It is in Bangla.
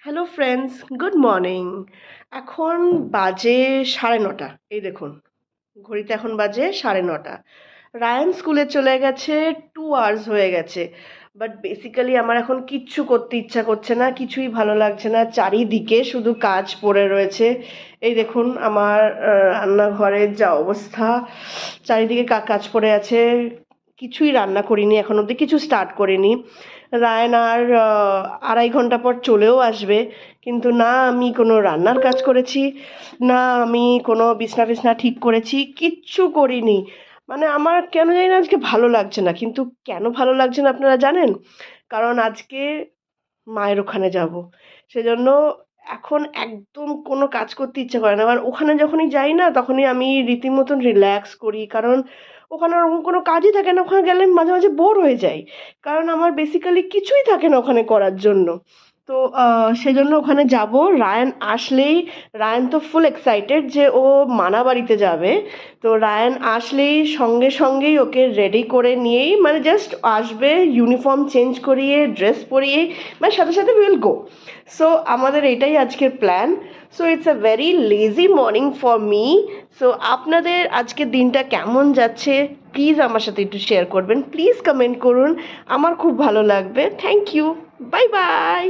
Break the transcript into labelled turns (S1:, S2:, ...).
S1: Hello friends, good morning. এখন বাজে 9:30। এই দেখুন, ঘড়িতে এখন বাজে 9:30। রায়ান স্কুলে চলে গেছে, 2 আওয়ার্স হয়ে গেছে। বাট বেসিক্যালি আমার এখন কিচ্ছু করতে ইচ্ছা করছে না, কিছুই ভালো লাগছে না, চারিদিকে শুধু কাজ পড়ে রয়েছে। এই দেখুন আমার রান্নাঘরের যা অবস্থা, চারিদিকে কাজ পড়ে আছে। কিছুই রান্না করিনি এখন অবধি, কিছু স্টার্ট করিনি। রায়ান আর 2.5 ঘন্টা পর চলেও আসবে, কিন্তু না আমি কোনো রান্নার কাজ করেছি, না আমি কোনো বিছনা ফিছনা ঠিক করেছি, কিচ্ছু করিনি। মানে আমার কেন জানি না আজকে ভালো লাগছে না, কিন্তু কেন ভালো লাগছে না আপনারা জানেন? কারণ আজকে মায়ের ওখানে যাব, সেজন্য এখন একদম কোনো কাজ করতে ইচ্ছে করে না। আবার ওখানে যখনই যাই না তখনই আমি রীতিমতন রিল্যাক্স করি, কারণ ওখানে ওরকম কোনো কাজই থাকে না। ওখানে গেলে আমি মাঝে মাঝে বোর হয়ে যাই, কারণ আমার বেসিক্যালি কিছুই থাকে না ওখানে করার জন্য। তো সেজন্য ওখানে যাব। রায়ান আসলেই, রায়ান তো ফুল এক্সাইটেড যে ও মানা বাড়িতে যাবে। তো রায়ান আসলেই সঙ্গে সঙ্গেই ওকে রেডি করে নিয়েই, মানে জাস্ট আসবে, ইউনিফর্ম চেঞ্জ করিয়ে ড্রেস পরিয়ে, মানে সাথে সাথে উইল গো। সো আমাদের এটাই আজকের plan. So it's a very lazy morning for me. So আপনাদের আজকের দিনটা কেমন যাচ্ছে প্লিজ আমার সাথে একটু শেয়ার করবেন, প্লিজ কমেন্ট করুন, আমার খুব ভালো লাগবে। Thank you, bye by.